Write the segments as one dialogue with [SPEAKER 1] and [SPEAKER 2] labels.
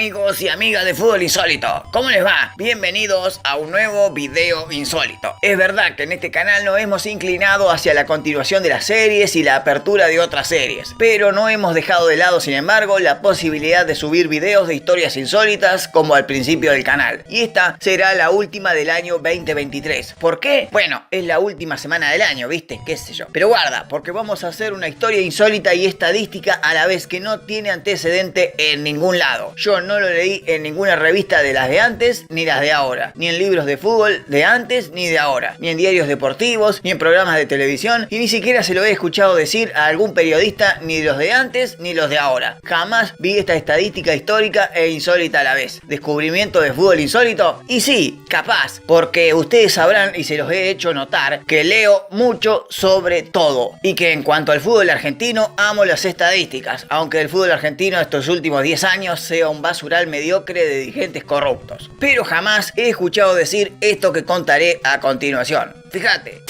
[SPEAKER 1] amigos y amigas de Fútbol Insólito, ¿cómo les va? Bienvenidos a un nuevo video insólito. Es verdad que en este canal nos hemos inclinado hacia la continuación de las series y la apertura de otras series, pero no hemos dejado de lado, sin embargo, la posibilidad de subir videos de historias insólitas como al principio del canal. Y esta será la última del año 2023. ¿Por qué? Bueno, es la última semana del año, ¿viste? ¿Qué sé yo? Pero guarda, porque vamos a hacer una historia insólita y estadística a la vez que no tiene antecedente en ningún lado. Yo no lo leí en ninguna revista de las de antes ni las de ahora, ni en libros de fútbol de antes ni de ahora, ni en diarios deportivos, ni en programas de televisión, y ni siquiera se lo he escuchado decir a algún periodista, ni los de antes ni los de ahora. Jamás vi esta estadística histórica e insólita a la vez. ¿Descubrimiento de fútbol insólito? Y sí, capaz, porque ustedes sabrán, y se los he hecho notar, que leo mucho sobre todo, y que en cuanto al fútbol argentino amo las estadísticas, aunque el fútbol argentino estos últimos 10 años sea un basural mediocre de dirigentes corruptos. Pero jamás he escuchado decir esto que contaré a continuación. Fíjate.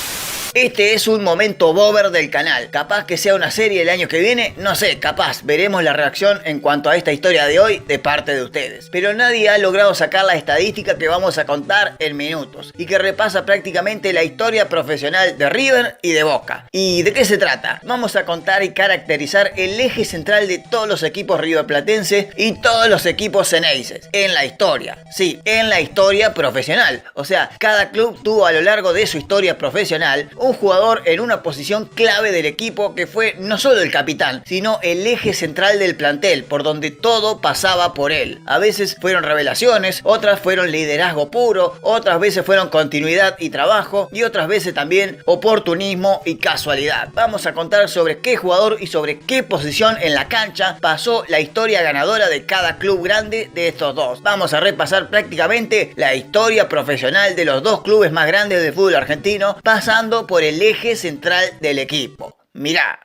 [SPEAKER 1] Este es un momento bober del canal. Capaz que sea una serie el año que viene, no sé, capaz. Veremos la reacción en cuanto a esta historia de hoy de parte de ustedes. Pero nadie ha logrado sacar la estadística que vamos a contar en minutos y que repasa prácticamente la historia profesional de River y de Boca. ¿Y de qué se trata? Vamos a contar y caracterizar el eje central de todos los equipos riverplatenses y todos los equipos ceneices en la historia. Sí, en la historia profesional. O sea, cada club tuvo a lo largo de su historia profesional un jugador en una posición clave del equipo que fue no solo el capitán, sino el eje central del plantel, por donde todo pasaba por él. A veces fueron revelaciones, otras fueron liderazgo puro, otras veces fueron continuidad y trabajo, y otras veces también oportunismo y casualidad. Vamos a contar sobre qué jugador y sobre qué posición en la cancha pasó la historia ganadora de cada club grande de estos dos. Vamos a repasar prácticamente la historia profesional de los dos clubes más grandes del fútbol argentino, pasando por el eje central del equipo. Mirá.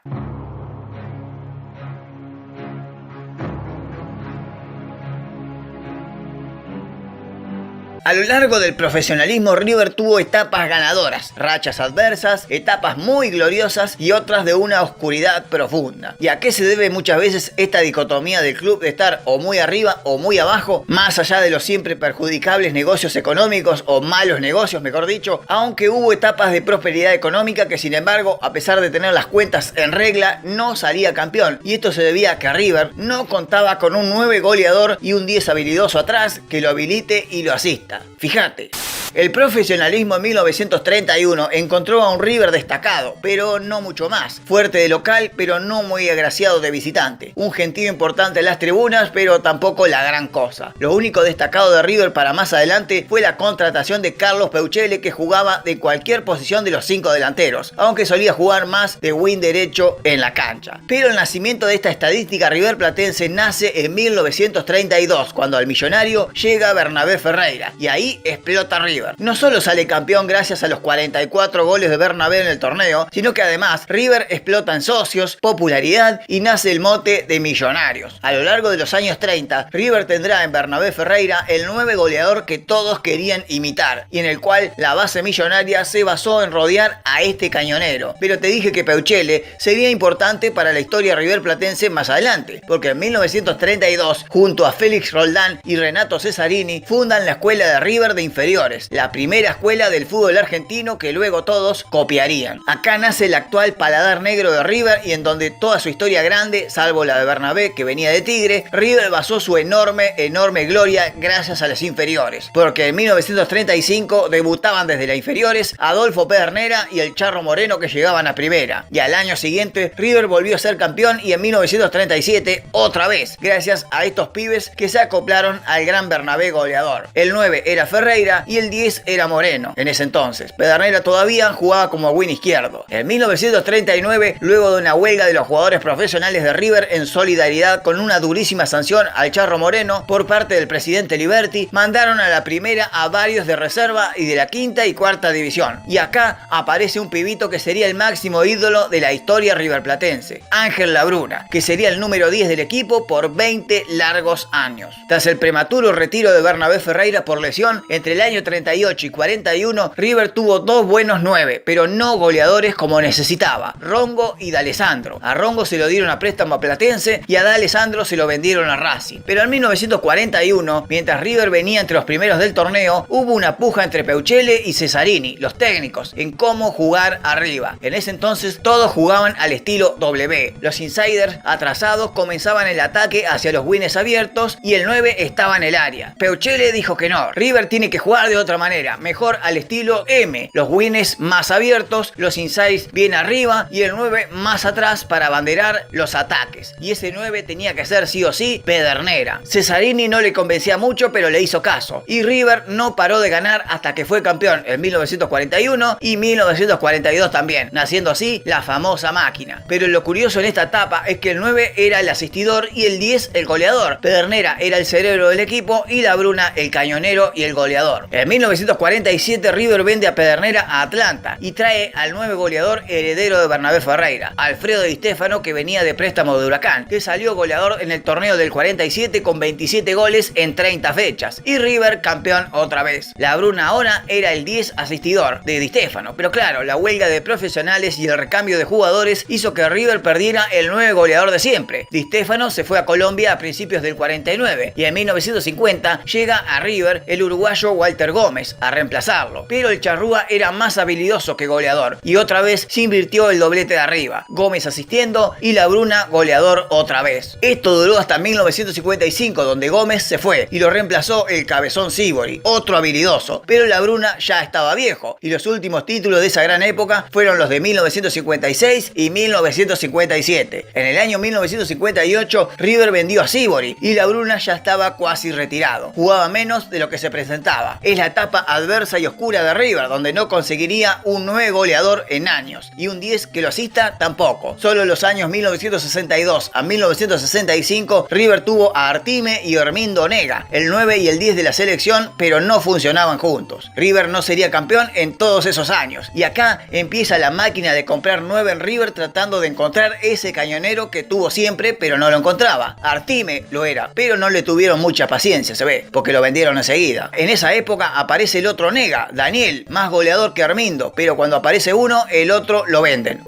[SPEAKER 1] A lo largo del profesionalismo, River tuvo etapas ganadoras, rachas adversas, etapas muy gloriosas y otras de una oscuridad profunda. ¿Y a qué se debe muchas veces esta dicotomía del club de estar o muy arriba o muy abajo, más allá de los siempre perjudicables negocios económicos o malos negocios, mejor dicho? Aunque hubo etapas de prosperidad económica que, sin embargo, a pesar de tener las cuentas en regla, no salía campeón. Y esto se debía a que River no contaba con un 9 goleador y un 10 habilidoso atrás que lo habilite y lo asista. Fíjate. El profesionalismo en 1931 encontró a un River destacado, pero no mucho más. Fuerte de local, pero no muy agraciado de visitante. Un gentío importante en las tribunas, pero tampoco la gran cosa. Lo único destacado de River para más adelante fue la contratación de Carlos Peuchele, que jugaba de cualquier posición de los 5 delanteros, aunque solía jugar más de wing derecho en la cancha. Pero el nacimiento de esta estadística riverplatense nace en 1932, cuando al millonario llega Bernabé Ferreira, y ahí explota River. No solo sale campeón gracias a los 44 goles de Bernabé en el torneo, sino que además River explota en socios, popularidad y nace el mote de Millonarios. A lo largo de los años 30, River tendrá en Bernabé Ferreira el 9 goleador que todos querían imitar, y en el cual la base millonaria se basó en rodear a este cañonero. Pero te dije que Peuchele sería importante para la historia riverplatense más adelante, porque en 1932, junto a Félix Roldán y Renato Cesarini, fundan la escuela de River de inferiores, la primera escuela del fútbol argentino que luego todos copiarían. Acá nace el actual paladar negro de River, y en donde toda su historia grande, salvo la de Bernabé que venía de Tigre, River basó su enorme gloria gracias a las inferiores, porque en 1935 debutaban desde las inferiores Adolfo Pedernera y el Charro Moreno, que llegaban a primera, y al año siguiente River volvió a ser campeón, y en 1937 otra vez, gracias a estos pibes que se acoplaron al gran Bernabé goleador. El 9 era Ferreira y el 10 era Moreno en ese entonces. Pedernera todavía jugaba como win izquierdo. En 1939, luego de una huelga de los jugadores profesionales de River en solidaridad con una durísima sanción al Charro Moreno por parte del presidente Liberti, mandaron a la primera a varios de reserva y de la quinta y cuarta división. Y acá aparece un pibito que sería el máximo ídolo de la historia riverplatense, Ángel Labruna, que sería el número 10 del equipo por 20 largos años. Tras el prematuro retiro de Bernabé Ferreira por lesión expresión, entre el año 38 y 41, River tuvo dos buenos 9, pero no goleadores como necesitaba, Rongo y D'Alessandro. A Rongo se lo dieron a préstamo a Platense y a D'Alessandro se lo vendieron a Racing. Pero en 1941, mientras River venía entre los primeros del torneo, hubo una puja entre Peuchele y Cesarini, los técnicos, en cómo jugar arriba. En ese entonces todos jugaban al estilo W. Los insiders atrasados comenzaban el ataque hacia los wings abiertos y el 9 estaba en el área. Peuchele dijo que no, River tiene que jugar de otra manera, mejor al estilo M. Los wings más abiertos, los insides bien arriba y el 9 más atrás para abanderar los ataques. Y ese 9 tenía que ser sí o sí Pedernera. Cesarini no le convencía mucho, pero le hizo caso. Y River no paró de ganar hasta que fue campeón en 1941 y 1942 también, naciendo así la famosa máquina. Pero lo curioso en esta etapa es que el 9 era el asistidor y el 10 el goleador. Pedernera era el cerebro del equipo y La Bruna el cañonero y el goleador. En 1947 River vende a Pedernera a Atlanta y trae al 9 goleador heredero de Bernabé Ferreira, Alfredo Di Stéfano, que venía de préstamo de Huracán, que salió goleador en el torneo del 47 con 27 goles en 30 fechas. Y River campeón otra vez. La Bruna ahora era el 10 asistidor de Di Stéfano, pero claro, la huelga de profesionales y el recambio de jugadores hizo que River perdiera el 9 goleador de siempre. Di Stéfano se fue a Colombia a principios del 49 y en 1950 llega a River el uruguayo Walter Gómez a reemplazarlo, pero el charrúa era más habilidoso que goleador y otra vez se invirtió el doblete de arriba, Gómez asistiendo y La Bruna goleador otra vez. Esto duró hasta 1955, donde Gómez se fue y lo reemplazó el cabezón Sívori, otro habilidoso, pero La Bruna ya estaba viejo y los últimos títulos de esa gran época fueron los de 1956 y 1957. En el año 1958 River vendió a Sívori y La Bruna ya estaba casi retirado, jugaba menos de lo que se presentaba. Es la etapa adversa y oscura de River, donde no conseguiría un 9 goleador en años y un 10 que lo asista tampoco. Solo en los años 1962 a 1965 River tuvo a Artime y Hermindo Onega, el 9 y el 10 de la selección, pero no funcionaban juntos. River no sería campeón en todos esos años y acá empieza la máquina de comprar 9 en River, tratando de encontrar ese cañonero que tuvo siempre pero no lo encontraba. Artime lo era, pero no le tuvieron mucha paciencia, se ve, porque lo vendieron enseguida. En esa época aparece el otro Onega, Daniel, más goleador que Hermindo, pero cuando aparece uno, el otro lo venden.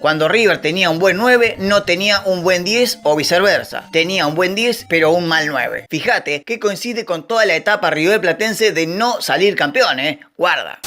[SPEAKER 1] Cuando River tenía un buen 9, no tenía un buen 10 o viceversa. Tenía un buen 10, pero un mal 9. Fíjate que coincide con toda la etapa riverplatense de no salir campeón, Guarda.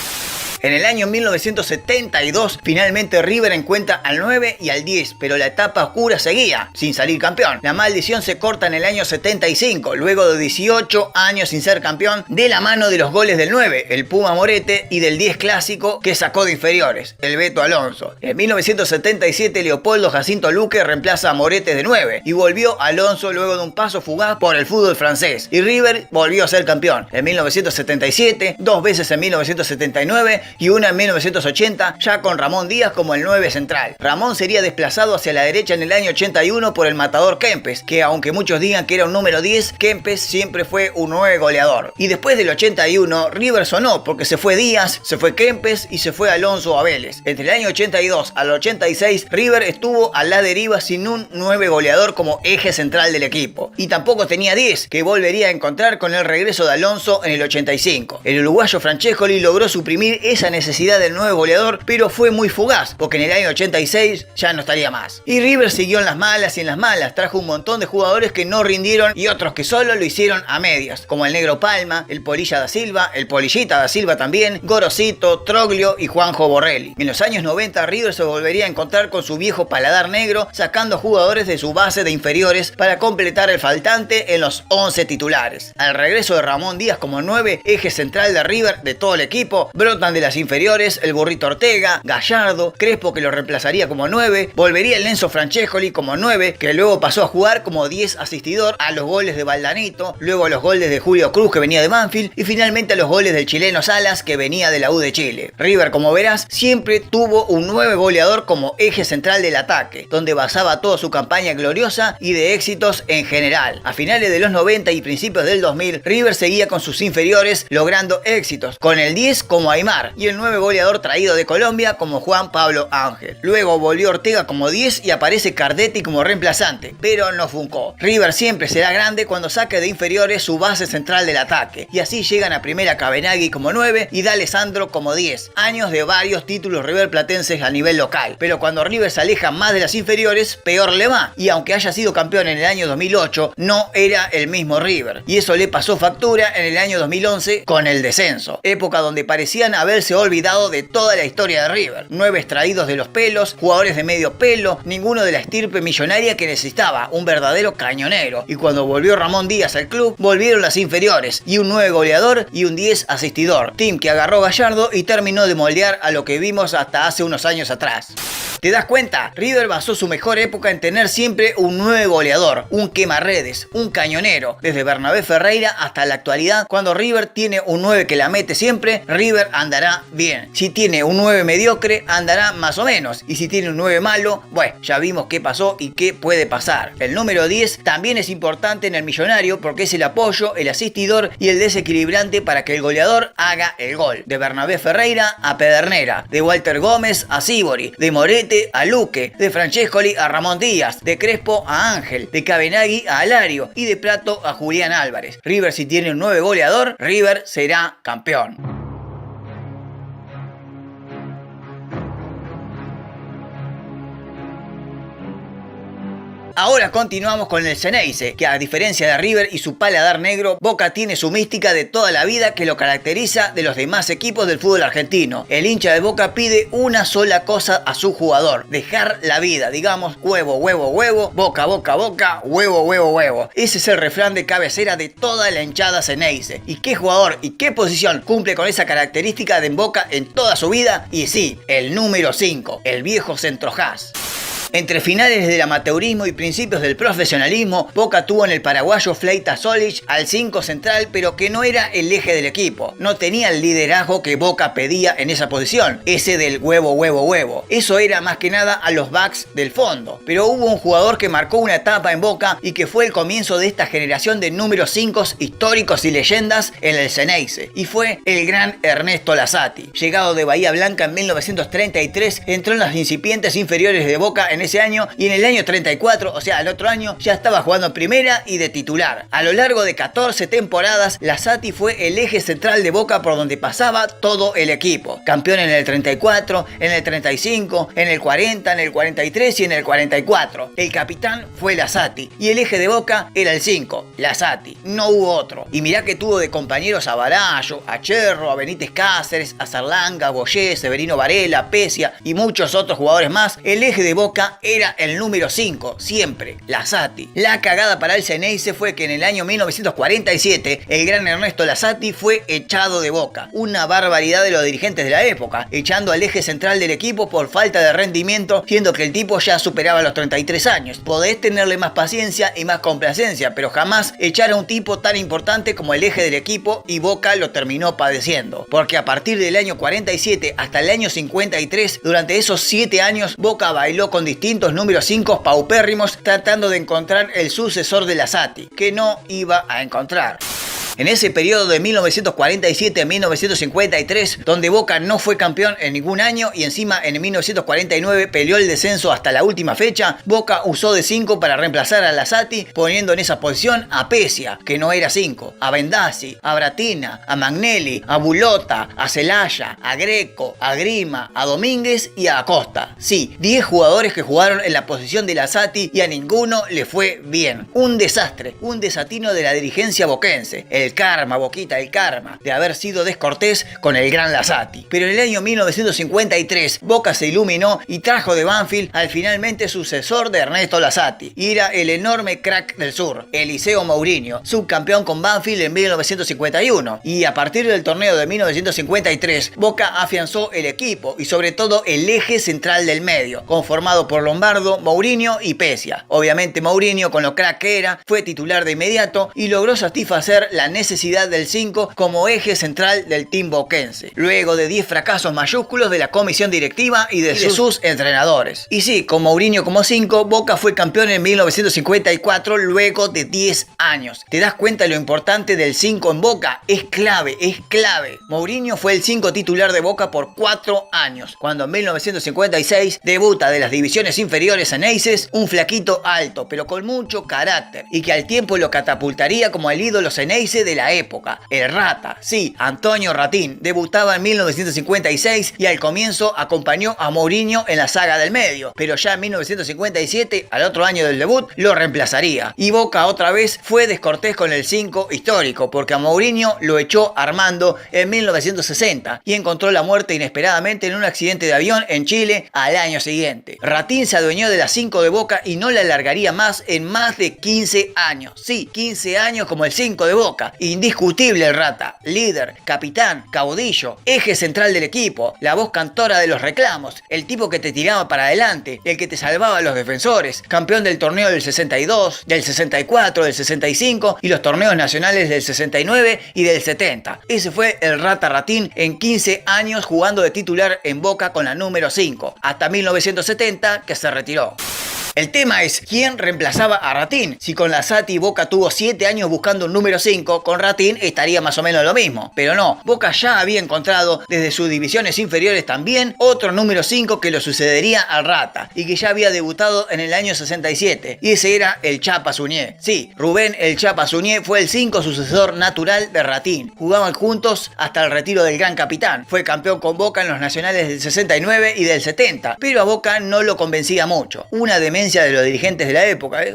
[SPEAKER 1] En el año 1972, finalmente River encuentra al 9 y al 10, pero la etapa oscura seguía, sin salir campeón. La maldición se corta en el año 75, luego de 18 años sin ser campeón, de la mano de los goles del 9, el Puma Morete, y del 10 clásico que sacó de inferiores, el Beto Alonso. En 1977, Leopoldo Jacinto Luque reemplaza a Morete de 9, y volvió Alonso luego de un paso fugaz por el fútbol francés, y River volvió a ser campeón. En 1977, dos veces en 1979, y una en 1980, ya con Ramón Díaz como el 9 central. Ramón sería desplazado hacia la derecha en el año 81 por el matador Kempes, que aunque muchos digan que era un número 10, Kempes siempre fue un 9 goleador. Y después del 81, River sonó porque se fue Díaz, se fue Kempes y se fue Alonso a Vélez. Entre el año 82 al 86, River estuvo a la deriva sin un 9 goleador como eje central del equipo. Y tampoco tenía 10, que volvería a encontrar con el regreso de Alonso en el 85. El uruguayo Francescoli logró suprimir esa necesidad del 9 goleador, pero fue muy fugaz, porque en el año 86 ya no estaría más. Y River siguió en las malas y en las malas, trajo un montón de jugadores que no rindieron y otros que solo lo hicieron a medias, como el Negro Palma, el Polilla da Silva, el Polillita da Silva también, Gorosito, Troglio y Juanjo Borrelli. En los años 90 River se volvería a encontrar con su viejo paladar negro, sacando jugadores de su base de inferiores para completar el faltante en los 11 titulares. Al regreso de Ramón Díaz como 9, eje central de River de todo el equipo, brotan de las inferiores el Burrito Ortega, Gallardo, Crespo, que lo reemplazaría como 9, volvería el Enzo Francescoli como 9, que luego pasó a jugar como 10 asistidor a los goles de Valdanito, luego a los goles de Julio Cruz, que venía de Banfield, y finalmente a los goles del chileno Salas, que venía de la U de Chile. River, como verás, siempre tuvo un 9 goleador como eje central del ataque, donde basaba toda su campaña gloriosa y de éxitos en general. A finales de los 90 y principios del 2000, River seguía con sus inferiores logrando éxitos, con el 10 como Aimar, y el 9 goleador traído de Colombia como Juan Pablo Ángel. Luego volvió Ortega como 10 y aparece Cardetti como reemplazante, pero no funcó. River siempre será grande cuando saque de inferiores su base central del ataque, y así llegan a primera Cabenagui como 9 y D'Alessandro como 10. Años de varios títulos riverplatenses a nivel local, pero cuando River se aleja más de las inferiores, peor le va, y aunque haya sido campeón en el año 2008, no era el mismo River, y eso le pasó factura en el año 2011 con el descenso, época donde parecían haberse olvidado de toda la historia de River. 9 extraídos de los pelos, jugadores de medio pelo, ninguno de la estirpe millonaria que necesitaba un verdadero cañonero, y cuando volvió Ramón Díaz al club, volvieron las inferiores, y un 9 goleador y un 10 asistidor, team que agarró Gallardo y terminó de moldear a lo que vimos hasta hace unos años atrás. ¿Te das cuenta? River basó su mejor época en tener siempre un 9 goleador, un quemarredes, un cañonero. Desde Bernabé Ferreira hasta la actualidad, cuando River tiene un 9 que la mete siempre, River andará bien. Si tiene un 9 mediocre, andará más o menos. Y si tiene un 9 malo, bueno, ya vimos qué pasó y qué puede pasar. El número 10 también es importante en el millonario porque es el apoyo, el asistidor y el desequilibrante para que el goleador haga el gol. De Bernabé Ferreira a Pedernera, de Walter Gómez a Sívori, de Morete a Luque, de Francescoli a Ramón Díaz, de Crespo a Ángel, de Cabenagui a Alario y de Prato a Julián Álvarez. River, si tiene un 9 goleador, River será campeón. Ahora continuamos con el Xeneize, que a diferencia de River y su paladar negro, Boca tiene su mística de toda la vida que lo caracteriza de los demás equipos del fútbol argentino. El hincha de Boca pide una sola cosa a su jugador: dejar la vida, digamos, huevo, huevo, huevo, boca, boca, boca, huevo, huevo, huevo. Ese es el refrán de cabecera de toda la hinchada Xeneize. ¿Y qué jugador y qué posición cumple con esa característica de Boca en toda su vida? Y sí, el número 5, el viejo Centrojás. Entre finales del amateurismo y principios del profesionalismo, Boca tuvo en el paraguayo Fleita Solich al 5 central, pero que no era el eje del equipo. No tenía el liderazgo que Boca pedía en esa posición, ese del huevo, huevo, huevo. Eso era más que nada a los backs del fondo. Pero hubo un jugador que marcó una etapa en Boca y que fue el comienzo de esta generación de números 5 históricos y leyendas en el Xeneize, y fue el gran Ernesto Lazzati. Llegado de Bahía Blanca en 1933, entró en las incipientes inferiores de Boca en ese año, y en el año 34, o sea, el otro año, ya estaba jugando en primera y de titular. A lo largo de 14 temporadas, Lazzati fue el eje central de Boca por donde pasaba todo el equipo. Campeón en el 34, en el 35, en el 40, en el 43 y en el 44. El capitán fue Lazzati y el eje de Boca era el 5, Lazzati. No hubo otro. Y mirá que tuvo de compañeros a Barallo, a Cherro, a Benítez Cáceres, a Zarlanga, a Boyé, Severino Varela, Pesia y muchos otros jugadores más. El eje de Boca era el número 5, siempre, Lazzati. La cagada para el Xeneize fue que en el año 1947 el gran Ernesto Lazzati fue echado de Boca. Una barbaridad de los dirigentes de la época, echando al eje central del equipo por falta de rendimiento, siendo que el tipo ya superaba los 33 años. Podés tenerle más paciencia y más complacencia, pero jamás echar a un tipo tan importante como el eje del equipo, y Boca lo terminó padeciendo. Porque a partir del año 47 hasta el año 53, durante esos 7 años, Boca bailó con distintos números 5 paupérrimos tratando de encontrar el sucesor de Lazzati, que no iba a encontrar. En ese periodo de 1947 a 1953, donde Boca no fue campeón en ningún año y encima en 1949 peleó el descenso hasta la última fecha, Boca usó de 5 para reemplazar a Lazzati, poniendo en esa posición a Pesia, que no era 5, a Bendazzi, a Bratina, a Magnelli, a Bulota, a Celaya, a Greco, a Grima, a Domínguez y a Acosta. Sí, 10 jugadores que jugaron en la posición de Lazzati y a ninguno le fue bien. Un desastre, un desatino de la dirigencia boquense. El karma, Boquita, el karma de haber sido descortés con el gran Lazzati. Pero en el año 1953, Boca se iluminó y trajo de Banfield al finalmente sucesor de Ernesto Lazzati. Y era el enorme crack del sur, Eliseo Mourinho, subcampeón con Banfield en 1951. Y a partir del torneo de 1953, Boca afianzó el equipo y sobre todo el eje central del medio, conformado por Lombardo, Mourinho y Pesia. Obviamente Mourinho, con lo crack que era, fue titular de inmediato y logró satisfacer la necesidad del 5 como eje central del team boquense, luego de 10 fracasos mayúsculos de la comisión directiva y de sus entrenadores. Y sí, con Mourinho como 5, Boca fue campeón en 1954 luego de 10 años. ¿Te das cuenta de lo importante del 5 en Boca? Es clave, es clave. Mourinho fue el 5 titular de Boca por 4 años, cuando en 1956 debuta de las divisiones inferiores en Neises, un flaquito alto, pero con mucho carácter, y que al tiempo lo catapultaría como el ídolo Ceneice de la época, el Rata. Sí, Antonio Ratín debutaba en 1956 y al comienzo acompañó a Mourinho en la saga del medio, pero ya en 1957, al otro año del debut, lo reemplazaría. Y Boca otra vez fue descortés con el 5 histórico, porque a Mourinho lo echó Armando en 1960 y encontró la muerte inesperadamente en un accidente de avión en Chile al año siguiente. Ratín se adueñó de la 5 de Boca y no la alargaría más en más de 15 años. Sí, 15 años como el 5 de Boca. Indiscutible el Rata, líder, capitán, caudillo, eje central del equipo, la voz cantora de los reclamos, el tipo que te tiraba para adelante, el que te salvaba a los defensores, campeón del torneo del 62, del 64, del 65 y los torneos nacionales del 69 y del 70. Ese fue el Rata Ratín en 15 años jugando de titular en Boca con la número 5, hasta 1970 que se retiró. El tema es quién reemplazaba a Ratín. Si con Lazzati Boca tuvo 7 años buscando un número 5, con Ratín estaría más o menos lo mismo. Pero no, Boca ya había encontrado desde sus divisiones inferiores también otro número 5 que lo sucedería al Rata y que ya había debutado en el año 67. Y ese era el Chapa Suñé. Sí, Rubén el Chapa Suñé fue el 5 sucesor natural de Ratín. Jugaban juntos hasta el retiro del gran capitán. Fue campeón con Boca en los nacionales del 69 y del 70. Pero a Boca no lo convencía mucho. Una demencia de los dirigentes de la época.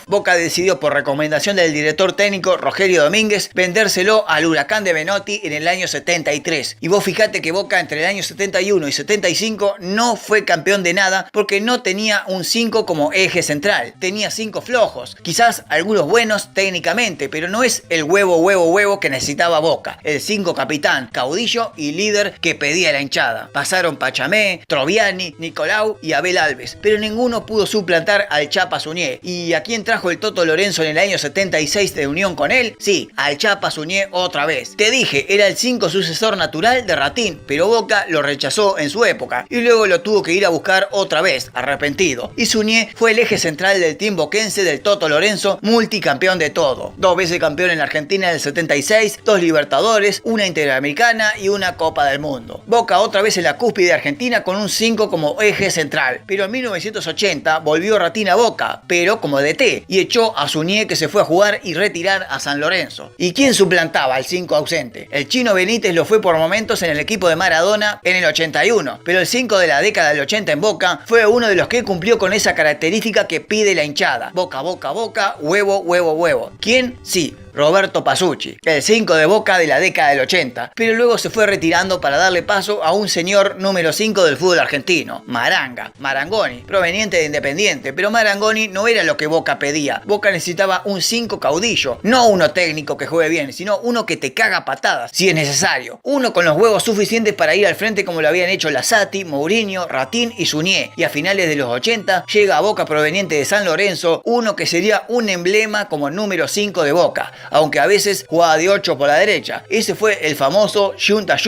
[SPEAKER 1] Boca decidió por recomendación del director técnico Rogelio Domínguez vendérselo al Huracán de Menotti en el año 73. Y vos fijate que Boca entre el año 71 y 75 no fue campeón de nada porque no tenía un 5 como eje central. Tenía 5 flojos, quizás algunos buenos técnicamente, pero no es el huevo que necesitaba Boca. El 5 capitán, caudillo y líder que pedía la hinchada. Pasaron Pachamé, Troviani, Nicolau y Abel Alves, pero ninguno pudo suplantar al Chapa Suñé. ¿Y a quién trajo el Toto Lorenzo en el año 76 de unión con él? Sí, al Chapa Suñé otra vez. Te dije, era el 5 sucesor natural de Ratín, pero Boca lo rechazó en su época y luego lo tuvo que ir a buscar otra vez, arrepentido. Y Suñé fue el eje central del team boquense del Toto Lorenzo, multicampeón de todo. 2 veces campeón en la Argentina en el 76, 2 Libertadores, una Interamericana y una Copa del Mundo. Boca otra vez en la cúspide argentina con un 5 como eje central, pero en 1980 volvió Ratín a Boca, pero como DT, y echó a Suñé que se fue a jugar y retirar a San Lorenzo. ¿Y quién suplantaba al 5 ausente? El Chino Benítez lo fue por momentos en el equipo de Maradona en el 81, pero el 5 de la década del 80 en Boca fue uno de los que cumplió con esa característica que pide la hinchada. Boca, boca, boca, huevo, huevo, huevo. ¿Quién? Sí, Roberto Pasucci, el 5 de Boca de la década del 80, pero luego se fue retirando para darle paso a un señor número 5 del fútbol argentino, Marangoni, proveniente de Independiente, pero Marangoni no era lo que Boca pedía. Boca necesitaba un 5 caudillo, no uno técnico que juegue bien, sino uno que te caga patadas, si es necesario. Uno con los huevos suficientes para ir al frente como lo habían hecho Lazzati, Mourinho, Ratín y Suñé. Y a finales de los 80 llega a Boca proveniente de San Lorenzo, uno que sería un emblema como número 5 de Boca, aunque a veces jugaba de 8 por la derecha. Ese fue el famoso Yunta,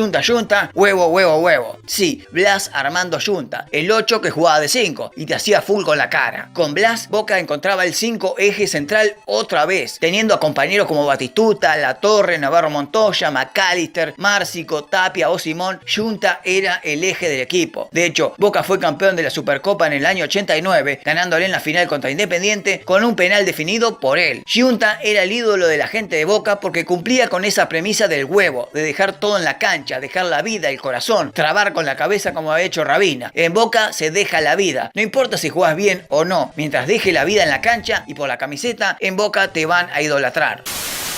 [SPEAKER 1] huevo, huevo, huevo. Sí, Blas Armando Yunta, el 8 que jugaba de 5 y te hacía full con la cara. Con Blas, Boca encontraba el 5 eje central otra vez, teniendo a compañeros como Batistuta, La Torre, Navarro Montoya, McAllister, Márcico, Tapia o Simón. Yunta era el eje del equipo. De hecho, Boca fue campeón de la Supercopa en el año 89, ganándole en la final contra Independiente con un penal definido por él. Yunta era el ídolo de la gente de Boca porque cumplía con esa premisa del huevo, de dejar todo en la cancha, dejar la vida, el corazón, trabar con la cabeza como ha hecho Rabina. En Boca se deja la vida, no importa si jugás bien o no, mientras deje la vida en la cancha y por la camiseta, en Boca te van a idolatrar.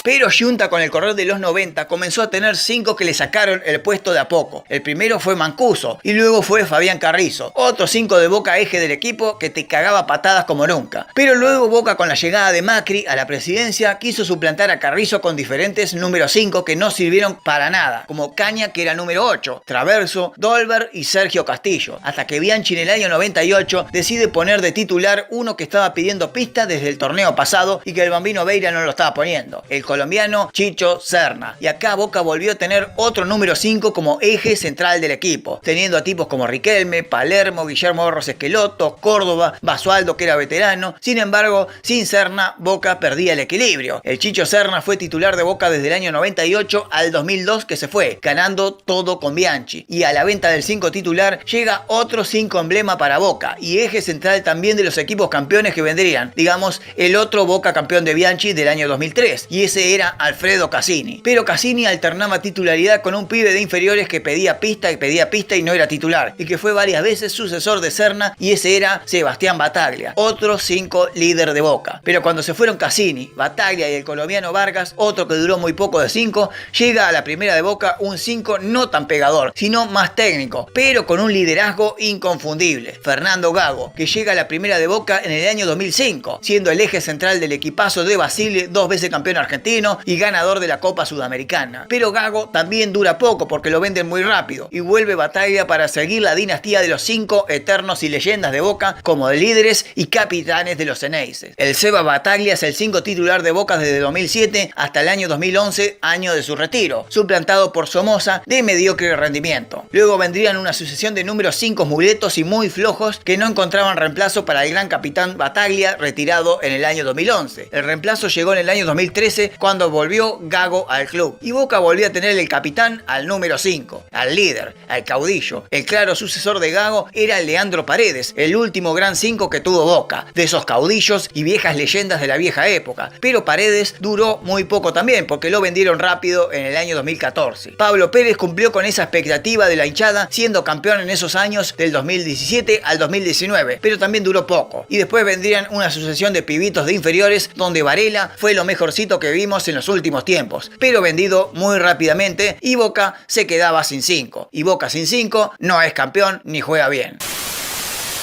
[SPEAKER 1] Pero Yunta con el correr de los 90 comenzó a tener 5 que le sacaron el puesto de a poco. El primero fue Mancuso y luego fue Fabián Carrizo, otro 5 de Boca eje del equipo que te cagaba patadas como nunca. Pero luego Boca con la llegada de Macri a la presidencia quiso suplantar a Carrizo con diferentes número 5 que no sirvieron para nada, como Caña que era número 8, Traverso, Dolber y Sergio Castillo, hasta que Bianchi en el año 98 decide poner de titular uno que estaba pidiendo pista desde el torneo pasado y que el Bambino Veira no lo estaba poniendo, el colombiano Chicho Serna. Y acá Boca volvió a tener otro número 5 como eje central del equipo, teniendo a tipos como Riquelme, Palermo, Guillermo Barros Esqueloto, Córdoba, Basualdo, que era veterano. Sin embargo, sin Serna, Boca perdía el equilibrio. El Chicho Serna fue titular de Boca desde el año 98 al 2002 que se fue, ganando todo con Bianchi. Y a la venta del 5 titular llega otro 5 emblema para Boca y eje central también de los equipos campeones que vendrían, digamos, el otro Boca campeón de Bianchi del año 2003, y ese era Alfredo Cassini. Pero Cassini alternaba titularidad con un pibe de inferiores que pedía pista y no era titular, y que fue varias veces sucesor de Serna, y ese era Sebastián Battaglia, otro 5 líder de Boca. Pero cuando se fueron Cassini, Battaglia y el colombiano Vargas, otro que duró muy poco de 5, llega a la primera de Boca un 5 no tan pegador, sino más técnico, pero con un liderazgo inconfundible. Fernando Gago, que llega a la primera de Boca en el año 2005, siendo el eje central del equipazo de Basile, 2 veces campeón argentino y ganador de la Copa Sudamericana. Pero Gago también dura poco porque lo venden muy rápido y vuelve Battaglia para seguir la dinastía de los 5 eternos y leyendas de Boca como de líderes y capitanes de los Ceneices. El Seba Battaglia es el 5 titular de Boca desde 2007 hasta el año 2011, año de su retiro, suplantado por Somoza de mediocre rendimiento. Luego vendrían una sucesión de números 5 muletos y muy flojos que no encontraban reemplazo para el gran capitán Battaglia, retirado en el año 2011. El reemplazo llegó en el año 2013 cuando volvió Gago al club y Boca volvió a tener el capitán al número 5, al líder, al caudillo. El claro sucesor de Gago era Leandro Paredes, el último gran 5 que tuvo Boca, de esos caudillos y viejas leyendas de la vieja época. Pero Paredes duró muy poco también porque lo vendieron rápido en el año 2014. Pablo Pérez cumplió con esa expectativa de la hinchada siendo campeón en esos años del 2017 al 2019, pero también duró poco. Y después vendrían una sucesión de pibitos de inferiores donde Varela fue lo mejorcito que vimos en los últimos tiempos, pero vendido muy rápidamente y Boca se quedaba sin 5. Y Boca sin 5 no es campeón ni juega bien.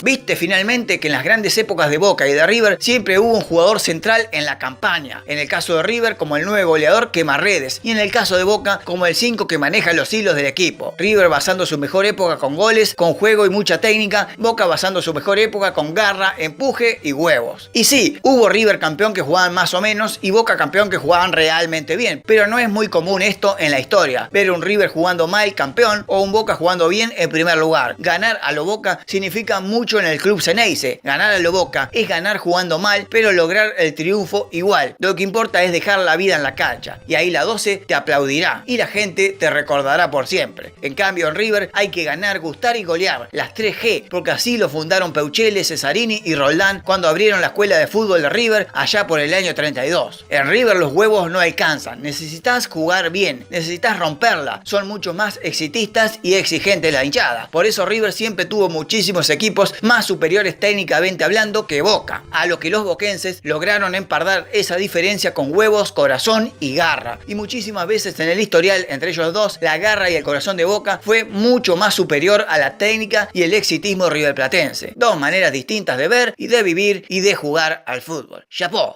[SPEAKER 1] Viste finalmente que en las grandes épocas de Boca y de River siempre hubo un jugador central en la campaña. En el caso de River como el 9 goleador quema redes y en el caso de Boca como el 5 que maneja los hilos del equipo. River basando su mejor época con goles, con juego y mucha técnica. Boca basando su mejor época con garra, empuje y huevos. Y sí, hubo River campeón que jugaban más o menos y Boca campeón que jugaban realmente bien. Pero no es muy común esto en la historia. Ver un River jugando mal campeón o un Boca jugando bien en primer lugar. Ganar a lo Boca significa mucho en el club Ceneice. Ganar a lo Boca es ganar jugando mal, pero lograr el triunfo igual. Lo que importa es dejar la vida en la cancha. Y ahí la 12 te aplaudirá y la gente te recordará por siempre. En cambio en River hay que ganar, gustar y golear. Las 3G, porque así lo fundaron Peuchele, Cesarini y Roldán cuando abrieron la escuela de fútbol de River allá por el año 32. En River los huevos no alcanzan. Necesitas jugar bien, necesitas romperla. Son mucho más exitistas y exigentes la hinchada. Por eso River siempre tuvo muchísimos equipos más superiores técnicamente hablando que Boca, a lo que los boquenses lograron empardar esa diferencia con huevos, corazón y garra. Y muchísimas veces en el historial entre ellos dos, la garra y el corazón de Boca fue mucho más superior a la técnica y el exitismo riverplatense. Dos maneras distintas de ver y de vivir y de jugar al fútbol. ¡Chapó!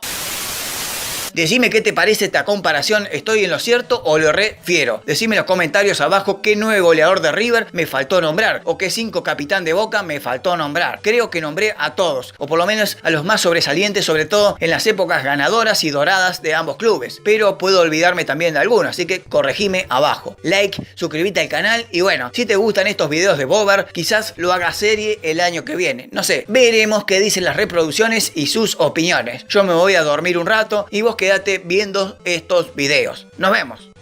[SPEAKER 1] Decime qué te parece esta comparación, ¿estoy en lo cierto o lo refiero? Decime en los comentarios abajo qué 9 goleador de River me faltó nombrar o qué 5 capitán de Boca me faltó nombrar. Creo que nombré a todos, o por lo menos a los más sobresalientes, sobre todo en las épocas ganadoras y doradas de ambos clubes. Pero puedo olvidarme también de algunos, así que corregime abajo. Like, suscríbete al canal y bueno, si te gustan estos videos de Bober, quizás lo haga serie el año que viene. No sé, veremos qué dicen las reproducciones y sus opiniones. Yo me voy a dormir un rato y vos quédate viendo estos videos. Nos vemos.